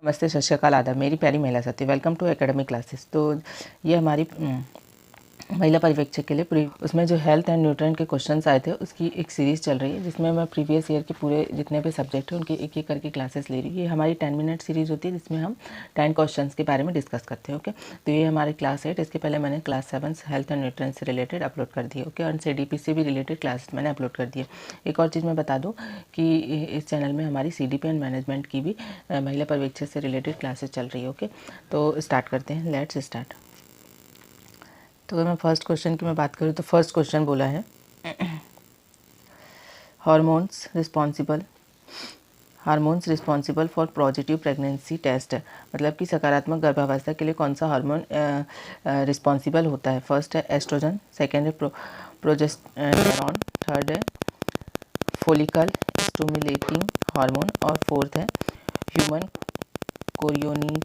नमस्ते, सत श्री अकाल, आदाब। मेरी प्यारी महिला साथी, वेलकम टू एकेडमिक क्लासेस। तो ये हमारी महिला पर्यवेक्षक के लिए उसमें जो हेल्थ एंड न्यूट्रिएंट के क्वेश्चंस आए थे उसकी एक सीरीज़ चल रही है, जिसमें मैं प्रीवियस ईयर के पूरे जितने भी सब्जेक्ट हैं उनकी एक एक करके क्लासेस ले रही हूँ। ये हमारी 10 मिनट सीरीज़ होती है, जिसमें हम 10 क्वेश्चंस के बारे में डिस्कस करते हैं। ओके, तो ये हमारी क्लास 8। इसके पहले मैंने क्लास 7 हेल्थ एंड न्यूट्रिएंट से रिलेटेड अपलोड कर दिए। ओके, और CDP से भी रिलेटेड क्लासेस मैंने अपलोड कर दिए। एक और चीज़ मैं बता दूँ कि इस चैनल में हमारी CDP एंड मैनेजमेंट की भी महिला पर्यवेक्षक से रिलेटेड क्लासेस चल रही है। ओके, तो स्टार्ट करते हैं, लेट्स स्टार्ट। तो अगर मैं फर्स्ट क्वेश्चन की मैं बात करूँ तो फर्स्ट क्वेश्चन बोला है hormones responsible for positive pregnancy test. मतलब कि सकारात्मक गर्भावस्था के लिए कौन सा हार्मोन रिस्पॉन्सिबल होता है। फर्स्ट है एस्ट्रोजन, सेकेंड है प्रोजेस्टेरॉन, थर्ड है फोलिकल स्टिमुलेटिंग हार्मोन और फोर्थ है ह्यूमन कोरियोनिक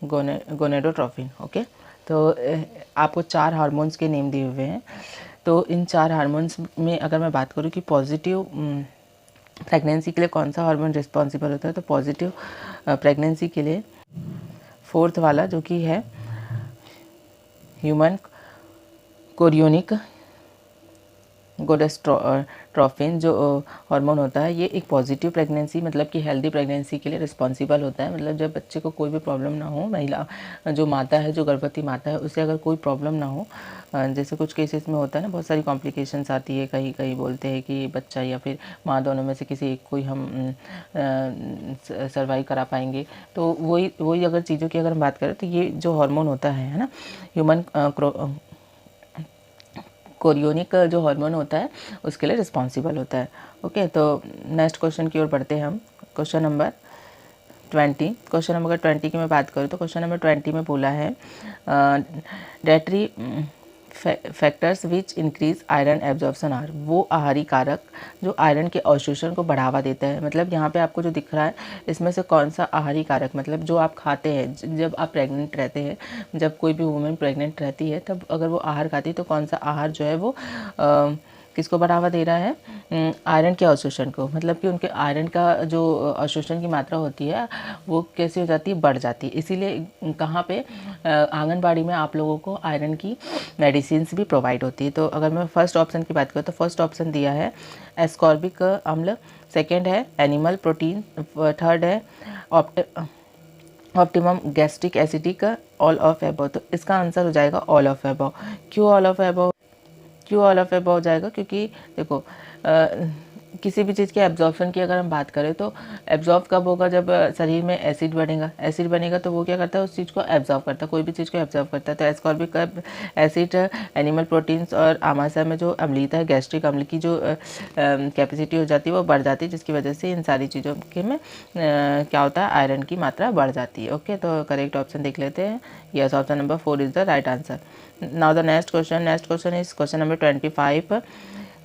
गोनेडोट्रोफिन। ओके, तो आपको 4 हार्मोन्स के नेम दिए हुए हैं। तो इन 4 हार्मोन्स में अगर मैं बात करूँ कि पॉजिटिव प्रेगनेंसी के लिए कौन सा हार्मोन रिस्पॉन्सिबल होता है, तो पॉजिटिव प्रेगनेंसी के लिए फोर्थ वाला जो कि है ह्यूमन कोरियोनिक गोनेडोट्रोफिन जो हार्मोन होता है, ये एक पॉजिटिव प्रेगनेंसी मतलब कि हेल्दी प्रेगनेंसी के लिए रिस्पॉन्सिबल होता है। मतलब जब बच्चे को कोई भी प्रॉब्लम ना हो, महिला जो माता है, जो गर्भवती माता है, उसे अगर कोई प्रॉब्लम ना हो, जैसे कुछ केसेस में होता है ना, बहुत सारी कॉम्प्लिकेशंस आती है। कहीं कहीं बोलते हैं कि बच्चा या फिर माँ दोनों में से किसी एक को ही हम सर्वाइव करा पाएंगे। तो वही अगर चीज़ों की अगर हम बात करें तो ये जो हार्मोन होता है ना, ह्यूमन कोरियोनिक जो हार्मोन होता है उसके लिए रिस्पॉन्सिबल होता है। ओके, तो नेक्स्ट क्वेश्चन की ओर बढ़ते हैं हम। क्वेश्चन नंबर 20 की मैं बात करूँ तो क्वेश्चन नंबर 20 में बोला है dietary factors which increase iron absorption are. वो आहारी कारक जो आयरन के अवशोषण को बढ़ावा देता है। मतलब यहाँ पे आपको जो दिख रहा है इसमें से कौन सा आहारी कारक, मतलब जो आप खाते हैं जब आप प्रेग्नेंट रहते हैं, जब कोई भी वुमेन प्रेग्नेंट रहती है तब अगर वो आहार खाती है तो कौन सा आहार जो है वो किसको बढ़ावा दे रहा है, आयरन के अवशोषण को। मतलब कि उनके आयरन का जो अवशोषण की मात्रा होती है वो कैसी हो जाती है, बढ़ जाती है। इसीलिए कहाँ पे आंगनबाड़ी में आप लोगों को आयरन की मेडिसिन्स भी प्रोवाइड होती है। तो अगर मैं फर्स्ट ऑप्शन की बात करूँ तो फर्स्ट ऑप्शन दिया है एस्कॉर्बिक अम्ल, सेकेंड है एनिमल प्रोटीन, थर्ड है optimum gastric acidic, all of above. तो इसका आंसर हो जाएगा ऑल ऑफ एबव। क्यों ऑल ऑफ एबव हो जाएगा, क्योंकि देखो किसी भी चीज़ के एब्जॉर्प्शन की अगर हम बात करें तो एब्जॉर्ब कब होगा, जब शरीर में एसिड बनेगा तो वो क्या करता है, उस चीज़ को एब्जॉर्ब करता है, कोई भी चीज़ को एब्जॉर्ब करता है। तो एस्कॉर्बिक एसिड एनिमल प्रोटीन्स और आमाशय में जो अम्लीयता है, गैस्ट्रिक अम्ल की जो कैपेसिटी हो जाती है वो बढ़ जाती है, जिसकी वजह से इन सारी चीज़ों के में क्या होता है, आयरन की मात्रा बढ़ जाती है। ओके, तो करेक्ट ऑप्शन देख लेते हैं। Yes, option number 4 is the right answer. Now the next question is question number 25।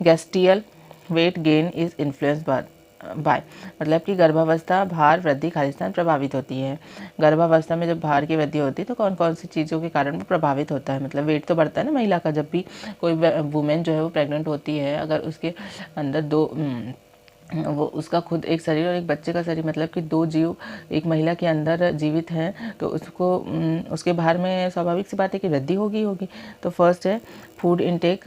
गैस्ट्रियल weight gain is influence by. मतलब कि गर्भावस्था भार वृद्धि खालिस्तान प्रभावित होती है। गर्भावस्था में जब भार की वृद्धि होती है तो कौन कौन सी चीज़ों के कारण वो प्रभावित होता है। मतलब वेट तो बढ़ता है ना महिला का, जब भी कोई वुमेन जो है वो प्रेग्नेंट होती है, अगर उसके अंदर वो उसका खुद एक शरीर और एक बच्चे का शरीर, मतलब कि 2 जीव एक महिला के अंदर जीवित हैं, तो उसको उसके भार में स्वाभाविक सी बात है कि वृद्धि होगी। तो फर्स्ट है फूड इनटेक,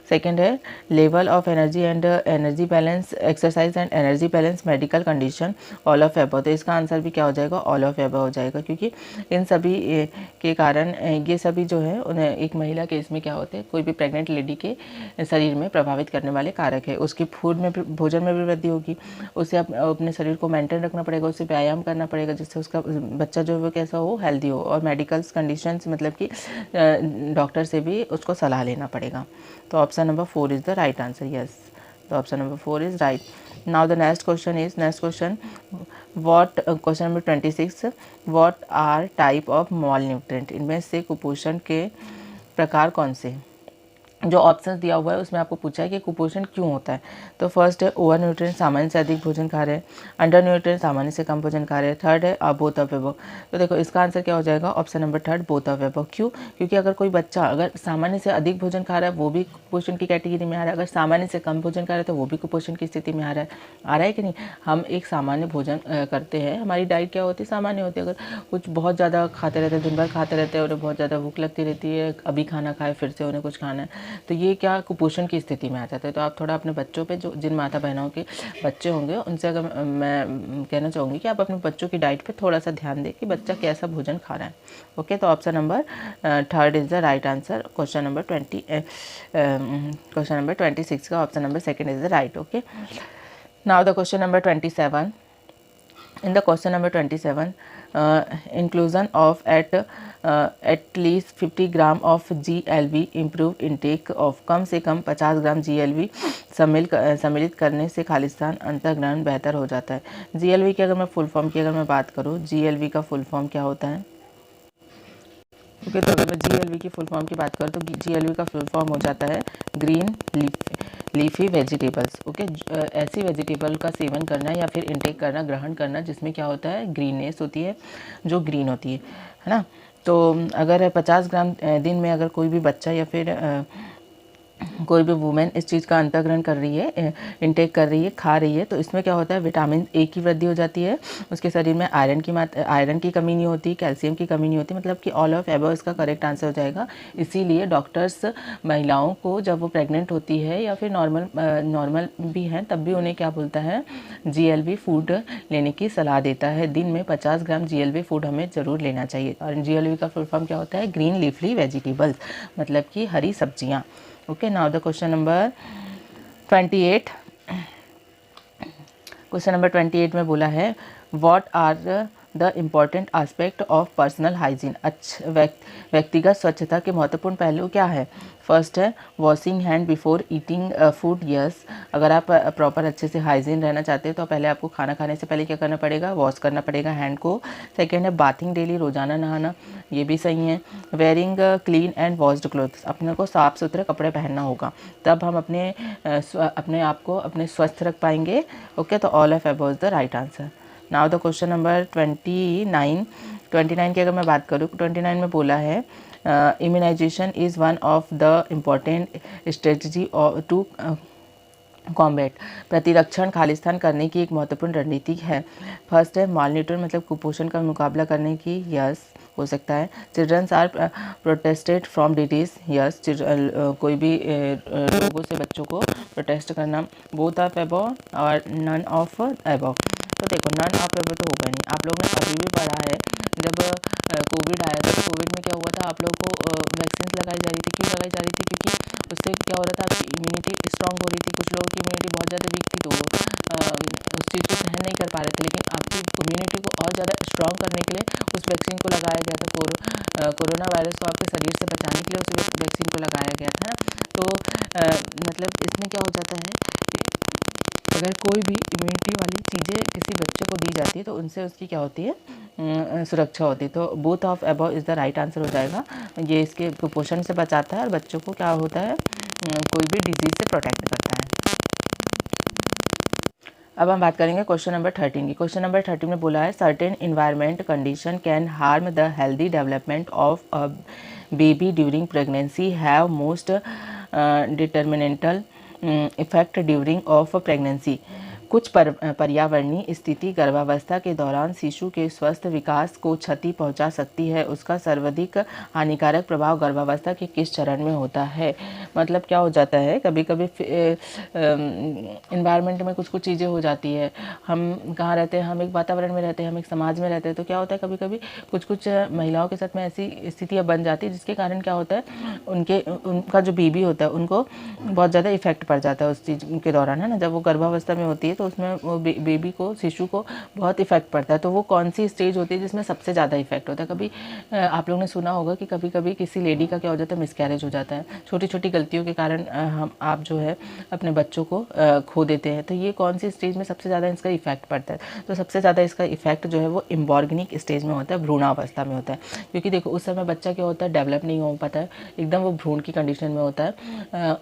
सेकंड है level of energy and energy balance, exercise and energy balance, medical condition, all of above. तो इसका आंसर भी क्या हो जाएगा, ऑल ऑफ एबव हो जाएगा, क्योंकि इन सभी के कारण ये सभी जो है उन्हें एक महिला के इसमें क्या होते हैं, कोई भी प्रेग्नेंट लेडी के शरीर में प्रभावित करने वाले कारक है। उसकी फूड में भी, भोजन में भी वृद्धि होगी, उसे अपने शरीर को मेंटेन रखना पड़ेगा, उसे व्यायाम करना पड़ेगा जिससे उसका बच्चा जो है वो कैसा हो, हेल्दी हो, और मेडिकल कंडीशंस मतलब कि डॉक्टर से भी उसको सलाह लेना पड़ेगा। तो option number 4 is the right answer. Yes, तो option number 4 is right. Now the next question what, question number 26, what are type of malnutrient. इनमें से कुपोषण के प्रकार कौन से। जो ऑप्शन दिया हुआ है उसमें आपको पूछा है कि कुपोषण क्यों होता है। तो फर्स्ट है ओवर न्यूट्रिएंट, सामान्य से अधिक भोजन खा रहे हैं। अंडर न्यूट्रिएंट, सामान्य से कम भोजन खा रहे हैं। थर्ड है बोथ ऑफ अबव। तो देखो इसका आंसर क्या हो जाएगा, option number third, both of above. क्यों? क्योंकि अगर कोई बच्चा अगर सामान्य से अधिक भोजन खा रहा है वो भी कुपोषण की कैटेगरी में आ रहा है, अगर सामान्य से कम भोजन खा रहा है तो वो भी कुपोषण की स्थिति में आ रहा है कि नहीं। हम एक सामान्य भोजन करते हैं, हमारी डाइट क्या होती है, सामान्य होती है। अगर कुछ बहुत ज़्यादा खाते रहते हैं, दिन भर खाते रहते हैं, उन्हें बहुत ज़्यादा भूख लगती रहती है, अभी खाना खाए फिर से उन्हें कुछ खाना है, तो ये क्या कुपोषण की स्थिति में आ जाता है। तो आप थोड़ा अपने बच्चों पे, जो जिन माता बहनों के बच्चे होंगे उनसे अगर मैं कहना चाहूँगी कि आप अपने बच्चों की डाइट पे थोड़ा सा ध्यान दें कि बच्चा कैसा भोजन खा रहा है। ओके, तो option number third is the right answer. Question number 26 का option number second is the right. Okay, now the question number 27. In the question number 27, inclusion of at least 50 gram of GLV improved intake of कम से कम 50 ग्राम GLV सम्मिलित करने से खालिस्तान अंतर्ग्रहण बेहतर हो जाता है। GLV की अगर मैं फुल फॉर्म की अगर मैं बात करूँ, GLV का फुल फॉर्म क्या होता है? ओके, तो अगर मैं GLV की फुल फॉर्म की बात करूँ तो GLV का फुल फॉर्म हो जाता है ग्रीन लीफी वेजिटेबल्स। ओके, ऐसी वेजिटेबल का सेवन करना या फिर इंटेक करना, ग्रहण करना जिसमें क्या होता है, ग्रीननेस होती है, जो ग्रीन होती है ना। तो अगर 50 ग्राम दिन में अगर कोई भी बच्चा या फिर कोई भी वुमेन इस चीज़ का अंतर्ग्रहण कर रही है, इंटेक कर रही है, खा रही है, तो इसमें क्या होता है, विटामिन ए की वृद्धि हो जाती है, उसके शरीर में आयरन की कमी नहीं होती, कैल्शियम की कमी नहीं होती, मतलब कि ऑल ऑफ एबव इसका करेक्ट आंसर हो जाएगा। इसीलिए डॉक्टर्स महिलाओं को जब वो प्रेग्नेंट होती है या फिर नॉर्मल भी हैं तब भी उन्हें क्या बोलता है, GLV फूड लेने की सलाह देता है। दिन में 50 ग्राम GLV फूड हमें ज़रूर लेना चाहिए। और GLV का फुल फॉर्म क्या होता है, ग्रीन लीफी वेजिटेबल्स, मतलब कि हरी सब्जियाँ। Okay, now the question number 28. Question number 28 में बोला है what are the important aspect of personal hygiene. व्यक्तिगत स्वच्छता के महत्वपूर्ण पहलू क्या है? फर्स्ट है washing hand before eating food. Yes, अगर आप प्रॉपर अच्छे से हाइजीन रहना चाहते हैं तो पहले आपको खाना खाने से पहले क्या करना पड़ेगा, वॉश करना पड़ेगा हैंड को। सेकेंड है बाथिंग डेली, रोजाना नहाना, ये भी सही है। Wearing clean and washed clothes, अपने को साफ सुथरे कपड़े पहनना होगा, तब हम अपने आप को अपने स्वस्थ रख पाएंगे। ओके, तो all of above is the right answer. Now the question number 29 की अगर मैं बात करूँ, 29 में बोला है immunization is one of the important strategy to combat. प्रतिरक्षण खालिस्तान करने की एक महत्वपूर्ण रणनीति है। फर्स्ट है मालन्यूट्रिशन, मतलब कुपोषण का मुकाबला करने की। यस, हो सकता है। Childrens are protested from disease. Yes, कोई भी रोगों से बच्चों को प्रोटेस्ट करना। बोथ ऑफ अबव और नन ऑफ अबव। तो देखो नन ऑफ अबव तो होगा नहीं। आप लोगों ने अभी भी पढ़ा है जब कोविड आया था, तो कोविड में क्या हुआ था, आप लोगों को वैक्सीन लगाई जा रही थी। क्यों लगाई जा रही थी? क्योंकि उससे क्या हो रहा था, आपकी इम्यूनिटी स्ट्रांग हो रही थी। कुछ लोगों की इम्यूनिटी बहुत ज़्यादा वीक थी तो वो उस चीज़ को सहन नहीं कर पा रहे थे, लेकिन आपकी इम्यूनिटी को और ज़्यादा स्ट्रांग करने के लिए उस वैक्सीन को लगाया गया था। कोरोना वायरस को आपके शरीर से बचाने के लिए उस वैक्सीन को लगाया गया था। तो मतलब इसमें क्या हो जाता है, अगर कोई भी इम्यूनिटी वाली चीज़ें किसी बच्चे को दी जाती है तो उनसे उसकी क्या होती है, सुरक्षा होती है। तो both of above is the right answer हो जाएगा। ये इसके कुपोषण से बचाता है और बच्चों को क्या होता है, कोई भी डिजीज़ से प्रोटेक्ट करता है। अब हम बात करेंगे क्वेश्चन नंबर 13 की। क्वेश्चन नंबर 13 में बोला है certain environment condition can harm the healthy development of a baby during pregnancy have most detrimental effect during of pregnancy. कुछ पर्यावरणीय स्थिति गर्भावस्था के दौरान शिशु के स्वस्थ विकास को क्षति पहुंचा सकती है। उसका सर्वाधिक हानिकारक प्रभाव गर्भावस्था के किस चरण में होता है? मतलब क्या हो जाता है, कभी कभी इन्वायरमेंट में कुछ चीज़ें हो जाती है। हम कहाँ रहते हैं, हम एक वातावरण में रहते हैं, हम एक समाज में रहते हैं, तो क्या होता है कभी कभी कुछ महिलाओं के साथ में ऐसी स्थितियाँ बन जाती है जिसके कारण क्या होता है, उनका जो बेबी होता है उनको बहुत ज़्यादा इफेक्ट पड़ जाता है उस चीज़ के दौरान, है ना। जब वो गर्भावस्था में होती है तो उसमें वो बेबी को, शिशु को बहुत इफेक्ट पड़ता है। तो वो कौन सी स्टेज होती है जिसमें सबसे ज़्यादा इफेक्ट होता है? कभी आप लोगों ने सुना होगा कि कभी कभी किसी लेडी का क्या हो जाता है, मिसकैरेज हो जाता है, छोटी छोटी गलतियों के कारण हम आप जो है अपने बच्चों को खो देते हैं। तो ये कौन सी स्टेज में सबसे ज़्यादा इसका इफेक्ट पड़ता है? तो सबसे ज़्यादा इसका इफेक्ट जो है वो एम्ब्रियोनिक स्टेज में होता है, भ्रूणावस्था में होता है। क्योंकि देखो उस समय बच्चा क्या होता है, डेवलप नहीं हो पाता है, एकदम वो भ्रूण की कंडीशन में होता है,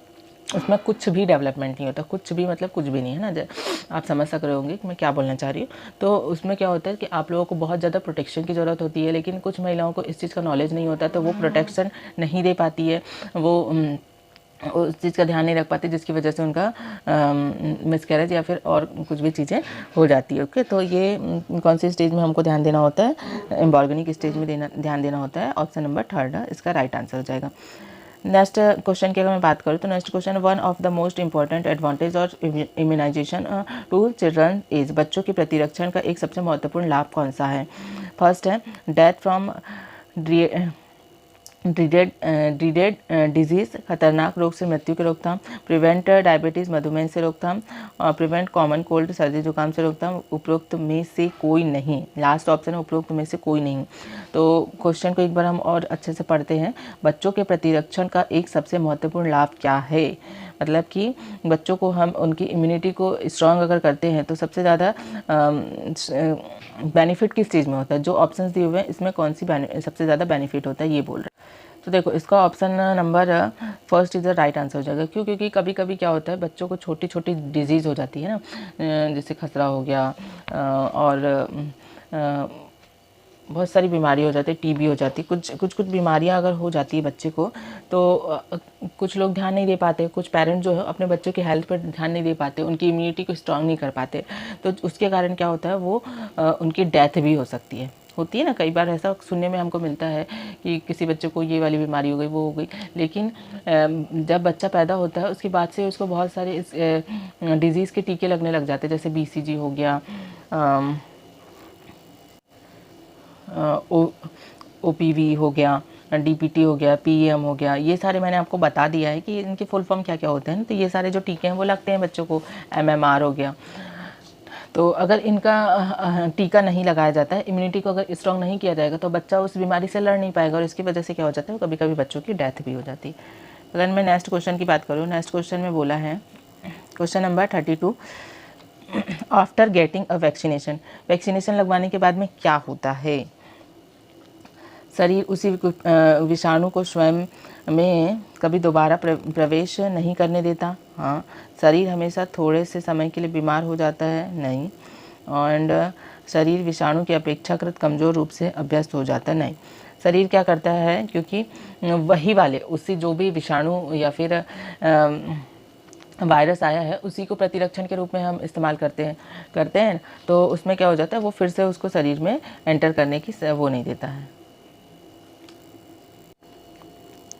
उसमें कुछ भी डेवलपमेंट नहीं होता, कुछ भी मतलब कुछ भी नहीं है ना। आप समझ सक रहे होंगे कि मैं क्या बोलना चाह रही हूँ। तो उसमें क्या होता है कि आप लोगों को बहुत ज़्यादा प्रोटेक्शन की ज़रूरत होती है, लेकिन कुछ महिलाओं को इस चीज़ का नॉलेज नहीं होता, तो वो प्रोटेक्शन नहीं दे पाती है, वो उस चीज़ का ध्यान नहीं रख पाती, जिसकी वजह से उनका मिसकैरेज या फिर और कुछ भी चीज़ें हो जाती है। ओके, तो ये कौन सी स्टेज में हमको ध्यान देना होता है? एम्ब्रियोनिक स्टेज में ध्यान देना होता है। ऑप्शन नंबर 3 इसका राइट आंसर हो जाएगा। नेक्स्ट क्वेश्चन की अगर मैं बात करूँ तो next question, one of the most important advantage और इम्यूनाइजेशन टू चिल्ड्रन इज, बच्चों के प्रतिरक्षण का एक सबसे महत्वपूर्ण लाभ कौन सा है? फर्स्ट है डेथ फ्रॉम ड्रीडेड डिजीज, खतरनाक रोग से मृत्यु की रोकथाम, प्रिवेंट डायबिटीज़, मधुमेह से रोकथाम, प्रिवेंट कॉमन कोल्ड, सर्दी जुकाम से रोकथाम, उपरोक्त में से कोई नहीं। लास्ट ऑप्शन है उपरोक्त में से कोई नहीं। तो क्वेश्चन को एक बार हम और अच्छे से पढ़ते हैं। बच्चों के प्रतिरक्षण का एक सबसे महत्वपूर्ण लाभ क्या है? मतलब कि बच्चों को हम उनकी इम्यूनिटी को स्ट्रांग अगर करते हैं तो सबसे ज़्यादा बेनिफिट किस चीज़ में होता है? जो ऑप्शंस दिए हुए हैं इसमें कौन सी सबसे ज़्यादा बेनिफिट होता है ये बोल रहे हैं। तो देखो इसका option number first is the right answer हो जाएगा। क्यों? क्योंकि कभी कभी क्या होता है, बच्चों को छोटी छोटी डिजीज़ हो जाती है ना, जैसे खसरा हो गया और बहुत सारी बीमारी हो जाती है, टीबी हो जाती है, कुछ बीमारियां अगर हो जाती है बच्चे को, तो कुछ लोग ध्यान नहीं दे पाते, कुछ पेरेंट जो है अपने बच्चों की हेल्थ पर ध्यान नहीं दे पाते, उनकी इम्यूनिटी को स्ट्रांग नहीं कर पाते, तो उसके कारण क्या होता है, वो उनकी डेथ भी हो सकती है, होती है ना। कई बार ऐसा सुनने में हमको मिलता है कि किसी बच्चे को ये वाली बीमारी हो गई, वो हो गई, लेकिन जब बच्चा पैदा होता है उसके बाद से उसको बहुत सारे इस डिजीज़ के टीके लगने लग जाते हैं, जैसे BCG हो गया, OPV हो गया, DPT हो गया, PEM हो गया। ये सारे मैंने आपको बता दिया है कि इनके फुल फॉर्म क्या क्या होते हैं। तो ये सारे जो टीके हैं वो लगते हैं बच्चों को। MMR हो गया। तो अगर इनका टीका नहीं लगाया जाता है, इम्यूनिटी को अगर स्ट्रॉन्ग नहीं किया जाएगा, तो बच्चा उस बीमारी से लड़ नहीं पाएगा, और इसकी वजह से क्या हो जाता है, कभी कभी बच्चों की डेथ भी हो जाती है। अगर मैं नेक्स्ट क्वेश्चन की बात करूँ, नेक्स्ट क्वेश्चन में बोला है, question number 32, after getting a vaccination, vaccination लगवाने के बाद में क्या होता है? शरीर उसी विषाणु को स्वयं में कभी दोबारा प्रवेश नहीं करने देता। हाँ। शरीर हमेशा थोड़े से समय के लिए बीमार हो जाता है। नहीं। और शरीर विषाणु की अपेक्षाकृत कमज़ोर रूप से अभ्यस्त हो जाता है। नहीं। शरीर क्या करता है, क्योंकि वही वाले उसी जो भी विषाणु या फिर वायरस आया है उसी को प्रतिरक्षण के रूप में हम इस्तेमाल करते हैं, तो उसमें क्या हो जाता है, वो फिर से उसको शरीर में एंटर करने की वो नहीं देता है।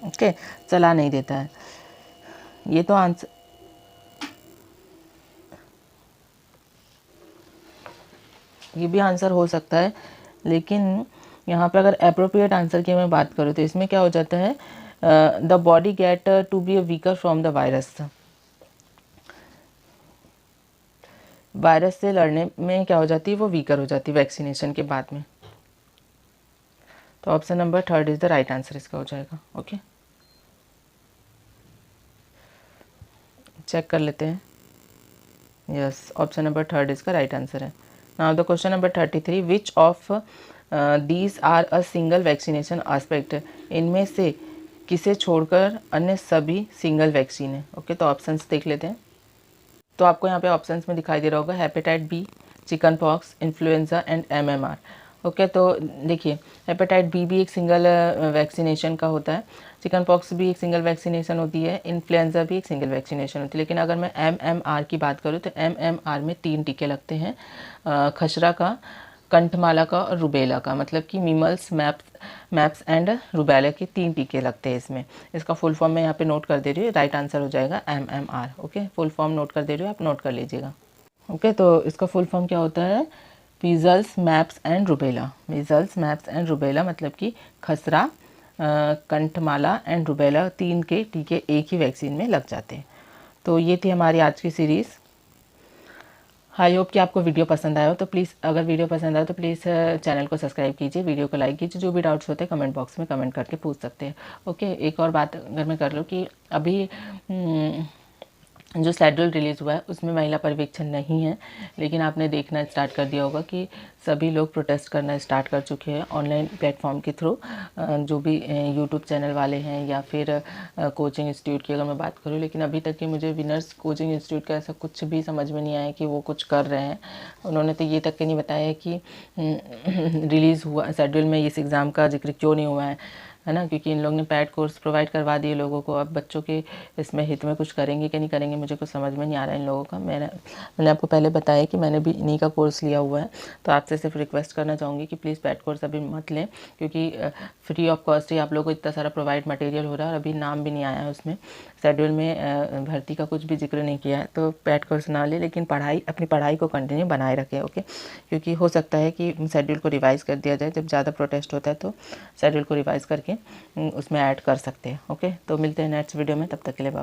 ओके, चला नहीं देता है। ये तो आंसर, ये भी आंसर हो सकता है, लेकिन यहाँ पे अगर अप्रोप्रिएट आंसर की मैं बात करूँ तो इसमें क्या हो जाता है, the body get to be weaker from the virus. Virus से लड़ने में क्या हो जाती है, वो वीकर हो जाती है वैक्सीनेशन के बाद में। तो option number 3 is the right answer इसका हो जाएगा। ओके, चेक कर लेते हैं। यस, ऑप्शन नंबर 3 इसका राइट आंसर है। Now the question number 33, which of these are a single vaccination aspect, इनमें से किसे छोड़कर अन्य सभी सिंगल वैक्सीन है। ओके, तो ऑप्शंस देख लेते हैं। तो आपको यहाँ पे ऑप्शंस में दिखाई दे रहा होगा, hepatitis B, chicken pox, influenza and MMR। Okay, तो देखिए हेपेटाइट बी भी एक सिंगल वैक्सीनेशन का होता है, चिकन पॉक्स भी एक सिंगल वैक्सीनेशन होती है, इन्फ्लुएंजा भी एक सिंगल वैक्सीनेशन होती है। लेकिन अगर मैं MMR की बात करूँ तो MMR में 3 टीके लगते हैं, खसरा का, कंठमाला का और रुबेला का, मतलब कि मीमल्स, मैप्स एंड रुबेला के 3 टीके लगते हैं इसमें। इसका फुल फॉर्म मैं यहाँ पे नोट कर दे रही हूँ, राइट आंसर हो जाएगा MMR। Okay, full form note कर दे रही हूँ, आप नोट कर लीजिएगा। ओके, तो इसका फुल फॉर्म क्या होता है, measles, maps and rubella. Measles, maps and rubella मतलब कि खसरा, कंठमाला एंड रुबेला 3 के टीके एक ही वैक्सीन में लग जाते हैं। तो ये थी हमारी आज की सीरीज़। आई होप कि आपको वीडियो पसंद आया हो, तो प्लीज़ अगर वीडियो पसंद आया तो प्लीज़ चैनल को सब्सक्राइब कीजिए, वीडियो को लाइक कीजिए। जो भी डाउट्स होते हैं कमेंट बॉक्स में कमेंट करके पूछ सकते हैं। ओके, एक और बात अगर मैं कर लूँ कि अभी जो शेड्यूल रिलीज़ हुआ है उसमें महिला पर्यवेक्षण नहीं है, लेकिन आपने देखना स्टार्ट कर दिया होगा कि सभी लोग प्रोटेस्ट करना स्टार्ट कर चुके हैं ऑनलाइन प्लेटफॉर्म के थ्रू। जो भी यूट्यूब चैनल वाले हैं या फिर कोचिंग इंस्टीट्यूट की अगर मैं बात करूँ, लेकिन अभी तक कि मुझे विनर्स कोचिंग इंस्टीट्यूट का ऐसा कुछ भी समझ में नहीं आया कि वो कुछ कर रहे हैं। उन्होंने तो ये तक के नहीं बताया कि रिलीज़ हुआ शेड्यूल में इस एग्ज़ाम का जिक्र क्यों नहीं हुआ है ना, क्योंकि इन लोगों ने पैड कोर्स प्रोवाइड करवा दिए लोगों को। अब बच्चों के इसमें हित में कुछ करेंगे कि नहीं करेंगे, मुझे कुछ समझ में नहीं आ रहा है इन लोगों का। मैंने आपको पहले बताया कि मैंने भी इन्हीं का कोर्स लिया हुआ है, तो आपसे सिर्फ रिक्वेस्ट करना चाहूँगी कि प्लीज़ पैड कोर्स अभी मत लें, क्योंकि फ्री ऑफ कॉस्ट ही आप लोगों को इतना सारा प्रोवाइड मटेरियल हो रहा है और अभी नाम भी नहीं आया है उसमें, शेड्यूल में भर्ती का कुछ भी जिक्र नहीं किया है। तो पैड कोर्स ना ले, लेकिन अपनी पढ़ाई को कंटिन्यू बनाए रखें। ओके, क्योंकि हो सकता है कि शेड्यूल को रिवाइज़ कर दिया जाए, जब ज़्यादा प्रोटेस्ट होता है तो शेड्यूल को रिवाइज़ करके उसमें ऐड कर सकते हैं। ओके, तो मिलते हैं नेक्स्ट वीडियो में, तब तक के लिए बाय।